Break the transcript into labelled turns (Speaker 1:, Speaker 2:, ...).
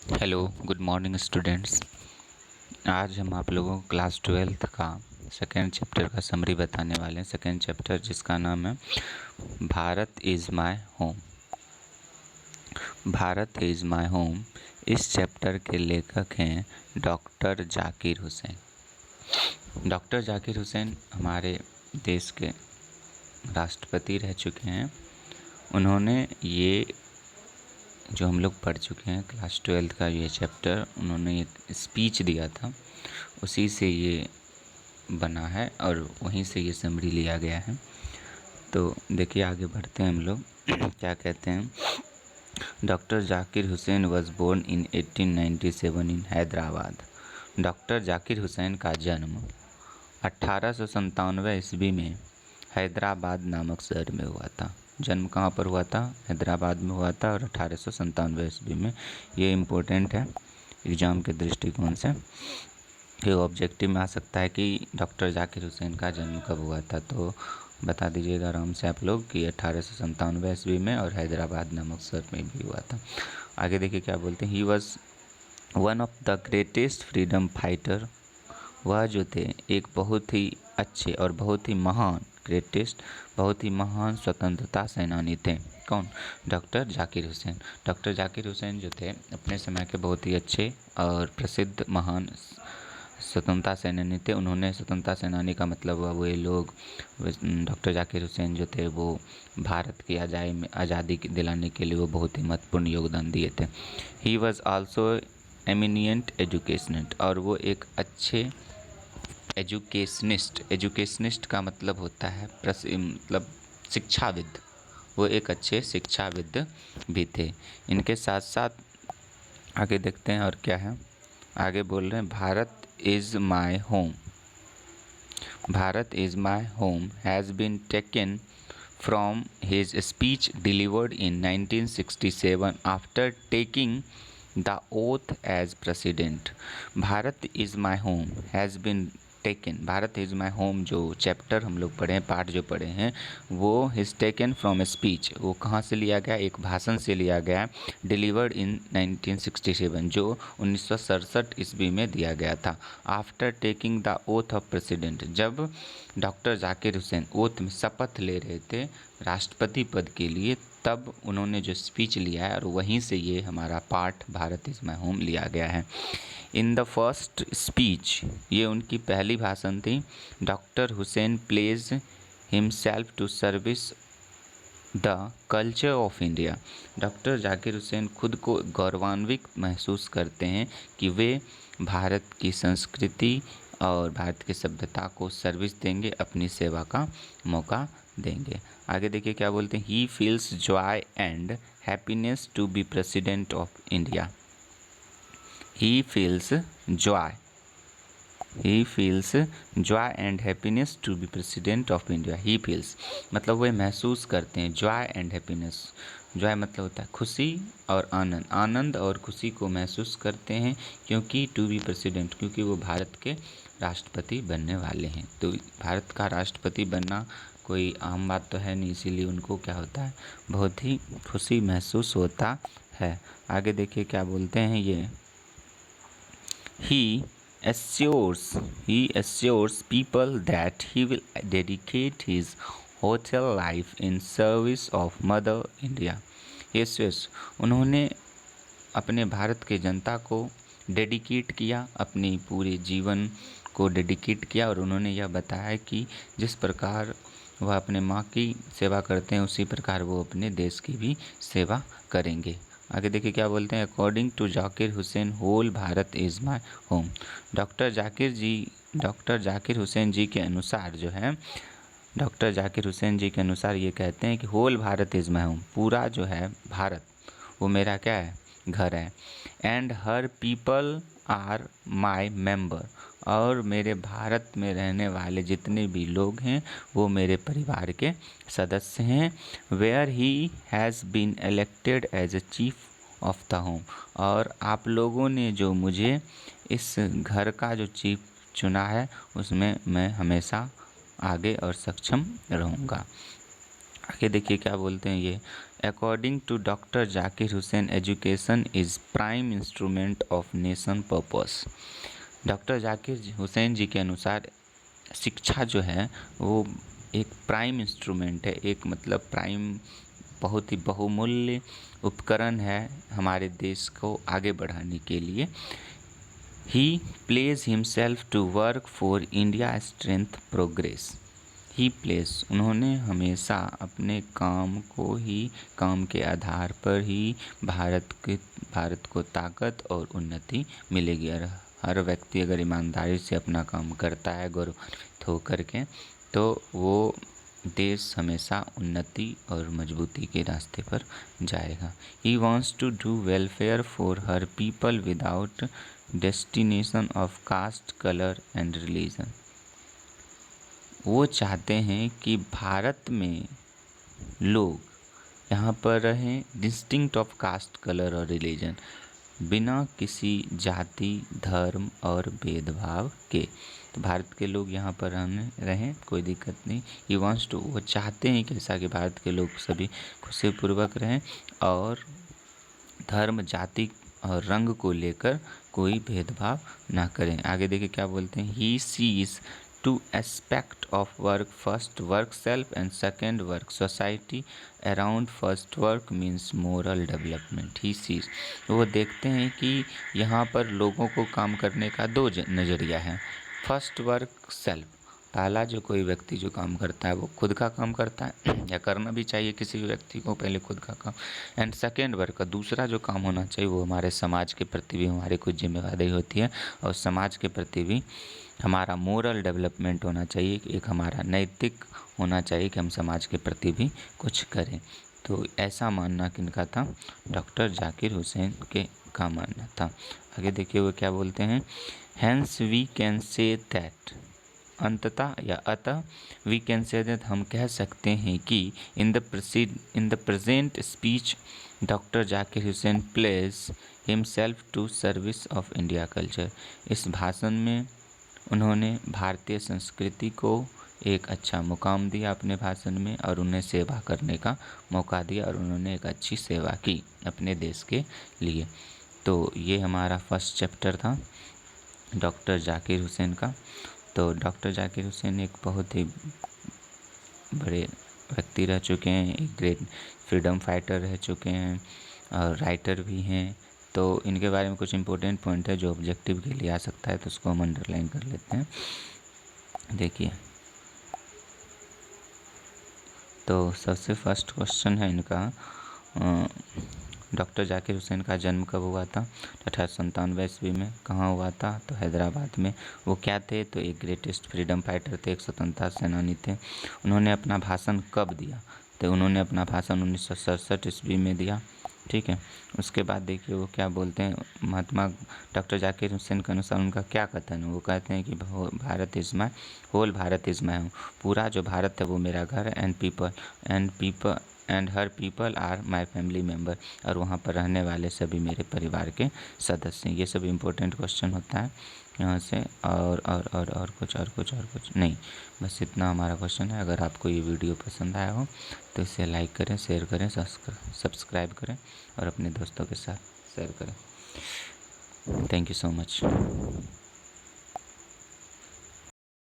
Speaker 1: Hello, good morning students. आज हम आप लोगों को क्लास 12th का सेकेंड चैप्टर का समरी बताने वाले हैं। सेकेंड चैप्टर जिसका नाम है Bharat is my home. Bharat is my home. इस चैप्टर के लेखक हैं डॉक्टर जाकिर हुसैन। डॉक्टर जाकिर हुसैन हमारे देश के राष्ट्रपति रह चुके हैं। उन्होंने ये जो हम लोग पढ़ चुके हैं क्लास 12th का ये चैप्टर, उन्होंने एक स्पीच दिया था, उसी से ये बना है और वहीं से ये समरी लिया गया है। तो देखिए आगे बढ़ते हैं हम लोग। क्या कहते हैं। Doctor Zakir Hussain was born in 1897 in Hyderabad. Doctor Zakir Hussain का जन्म 1897 ईस्वी में हैदराबाद नामक शहर में हुआ था। जन्म कहाँ पर हुआ था? हैदराबाद में हुआ था और 1897 ईस्वी में। ये इम्पोर्टेंट है एग्ज़ाम के दृष्टिकोण से। ये ऑब्जेक्टिव में आ सकता है कि डॉक्टर जाकिर हुसैन का जन्म कब हुआ था, तो बता दीजिएगा आराम से आप लोग कि 1897 ईस्वी में और हैदराबाद नामक शहर में भी हुआ था। आगे देखिए क्या बोलते हैं। He was one of the greatest freedom fighter. वह जो थे एक बहुत ही अच्छे और बहुत ही महान, ग्रेटेस्ट बहुत ही महान स्वतंत्रता सेनानी थे। कौन? डॉक्टर जाकिर हुसैन। डॉक्टर जाकिर हुसैन जो थे अपने समय के बहुत ही अच्छे और प्रसिद्ध महान स्वतंत्रता सेनानी थे। उन्होंने स्वतंत्रता सेनानी का मतलब हुआ वो लोग, डॉक्टर जाकिर हुसैन जो थे वो भारत की आज़ादी दिलाने के लिए वो बहुत ही महत्वपूर्ण योगदान दिए थे। ही वॉज आल्सो एमिनिएंट एजुकेशनिस्ट, और वो एक अच्छे एजुकेशनिस्ट का मतलब होता है मतलब शिक्षाविद। वो एक अच्छे शिक्षाविद भी थे। इनके साथ साथ आगे देखते हैं और क्या है। आगे बोल रहे हैं Bharat is my home. Bharat is my home has been taken from his speech delivered in 1967 after taking the oath as president. Bharat is my home has been taken. Bharat is my home जो चैप्टर हम लोग पढ़े हैं, पाठ जो पढ़े हैं, वो हिज टेकन फ्रॉम स्पीच। वो कहाँ से लिया गया? एक भाषण से लिया गया, डिलीवर्ड इन 1967, जो 1967 ईस्वी में दिया गया था। After taking the oath of president, जब डॉक्टर जाकिर हुसैन ओथ में शपथ ले रहे थे राष्ट्रपति पद के लिए, तब उन्होंने जो स्पीच लिया है और वहीं से ये हमारा पाठ भारत इज़ माय होम लिया गया है। इन द फर्स्ट स्पीच, ये उनकी पहली भाषण थी। Doctor Hussain pledge himself to service the culture of India. Doctor Zakir Hussain खुद को गौरवान्वित महसूस करते हैं कि वे भारत की संस्कृति और भारत की सभ्यता को सर्विस देंगे, अपनी सेवा का मौका देंगे। आगे देखिए क्या बोलते हैं। He feels joy and happiness to be president of India. He feels joy and happiness to be president of India. He feels मतलब वे महसूस करते हैं, जॉय एंड हैप्पीनेस। जॉय मतलब होता है खुशी और आनंद, आनंद और खुशी को महसूस करते हैं क्योंकि टू बी प्रेसिडेंट, क्योंकि वो भारत के राष्ट्रपति बनने वाले हैं। तो भारत का राष्ट्रपति बनना कोई आम बात तो है नहीं, इसीलिए उनको क्या होता है, बहुत ही खुशी महसूस होता है। आगे देखिए क्या बोलते हैं ये। He assures people that he will dedicate his hotel life in service of Mother India. Yes, उन्होंने अपने भारत के जनता को डेडिकेट किया, अपनी पूरे जीवन को डेडिकेट किया, और उन्होंने यह बताया कि जिस प्रकार वह अपने माँ की सेवा करते हैं उसी प्रकार वो अपने देश की भी सेवा करेंगे। आगे देखिए क्या बोलते हैं। According to Zakir Hussain whole Bharat is my home. Doctor Zakir Hussain ji के अनुसार जो है, डॉक्टर जाकिर हुसैन जी के अनुसार ये कहते हैं कि whole Bharat is my home, पूरा जो है भारत वो मेरा क्या है? घर है। And her people are my member, और मेरे भारत में रहने वाले जितने भी लोग हैं वो मेरे परिवार के सदस्य हैं। Where he has been elected as a chief of the home, और आप लोगों ने जो मुझे इस घर का जो चीफ चुना है उसमें मैं हमेशा आगे और सक्षम रहूँगा। आगे देखिए क्या बोलते हैं ये। According to Dr. Zakir Hussain, education is prime instrument of nation purpose. Doctor Zakir Hussain ji के अनुसार शिक्षा जो है वो एक प्राइम इंस्ट्रूमेंट है, एक मतलब प्राइम बहुत ही बहुमूल्य उपकरण है हमारे देश को आगे बढ़ाने के लिए। He pledge himself to work for India strength progress. He place, उन्होंने हमेशा अपने काम के आधार पर ही भारत को ताकत और उन्नति मिलेगी। और हर व्यक्ति अगर ईमानदारी से अपना काम करता है गौरवान्वित होकर के, तो वो देश हमेशा उन्नति और मजबूती के रास्ते पर जाएगा। He wants to do welfare for her people without destination of caste, colour and religion. वो चाहते हैं कि भारत में लोग यहाँ पर रहें डिस्टिंक्ट ऑफ कास्ट, कलर और रिलीजन, बिना किसी जाति, धर्म और भेदभाव के। तो भारत के लोग यहाँ पर रहें, कोई दिक्कत नहीं। ही वांट्स टू, वो चाहते हैं कैसा कि भारत के लोग सभी खुशीपूर्वक रहें और धर्म, जाति और रंग को लेकर कोई भेदभाव ना करें। आगे देखिए क्या बोलते हैं। He sees to aspect of work, first work self and second work society around. First work means moral development. He sees, वो देखते हैं कि यहाँ पर लोगों को काम करने का दो नज़रिया है। फर्स्ट वर्क सेल्फ, पहला जो कोई व्यक्ति जो काम करता है वो खुद का काम करता है, या करना भी चाहिए किसी भी व्यक्ति को पहले खुद का काम। एंड सेकेंड वर्क का दूसरा जो काम होना चाहिए वो हमारे समाज के प्रति भी हमारी कुछ जिम्मेदारी होती है, और समाज के प्रति भी हमारा मोरल डेवलपमेंट होना चाहिए, एक हमारा नैतिक होना चाहिए कि हम समाज के प्रति भी कुछ करें। तो ऐसा मानना किनका था? डॉक्टर जाकिर हुसैन के का मानना था। आगे देखिए वो क्या बोलते हैं। Hence we can say that, अंततः या अतः, वी कैन से दैट, हम कह सकते हैं कि in the present speech doctor Zakir Hussain place himself to service of India culture. इस भाषण में उन्होंने भारतीय संस्कृति को एक अच्छा मुकाम दिया अपने भाषण में, और उन्हें सेवा करने का मौका दिया, और उन्होंने एक अच्छी सेवा की अपने देश के लिए। तो ये हमारा फर्स्ट चैप्टर था डॉक्टर जाकिर हुसैन का। तो डॉक्टर जाकिर हुसैन एक बहुत ही बड़े व्यक्ति रह चुके हैं, एक ग्रेट फ्रीडम फाइटर रह चुके हैं और राइटर भी हैं। तो इनके बारे में कुछ इंपॉर्टेंट पॉइंट है जो ऑब्जेक्टिव के लिए आ सकता है, तो उसको हम अंडरलाइन कर लेते हैं। देखिए, तो सबसे फर्स्ट क्वेश्चन है इनका, डॉक्टर जाकिर हुसैन का जन्म कब हुआ था? 1897 ईस्वी में। कहाँ हुआ था? तो हैदराबाद में। वो क्या थे? तो एक ग्रेटेस्ट फ्रीडम फाइटर थे, एक स्वतंत्रता सेनानी थे। उन्होंने अपना भाषण कब दिया? तो उन्होंने अपना भाषण 1967 ईस्वी में दिया। ठीक है। उसके बाद देखिए वो क्या बोलते हैं। महात्मा डॉक्टर जाकिर हुसैन के अनुसार उनका क्या कथन है? वो कहते हैं कि Bharat is my whole, Bharat is my home, पूरा जो भारत है वो मेरा घर है। And her people are my family member, और वहाँ पर रहने वाले सभी मेरे परिवार के सदस्य हैं। ये सब इम्पोर्टेंट क्वेश्चन होता है यहाँ से। और कुछ नहीं, बस इतना हमारा क्वेश्चन है। अगर आपको ये वीडियो पसंद आया हो तो इसे लाइक करें, शेयर करें, सब्सक्राइब करें और अपने दोस्तों के साथ शेयर करें। Thank you so much.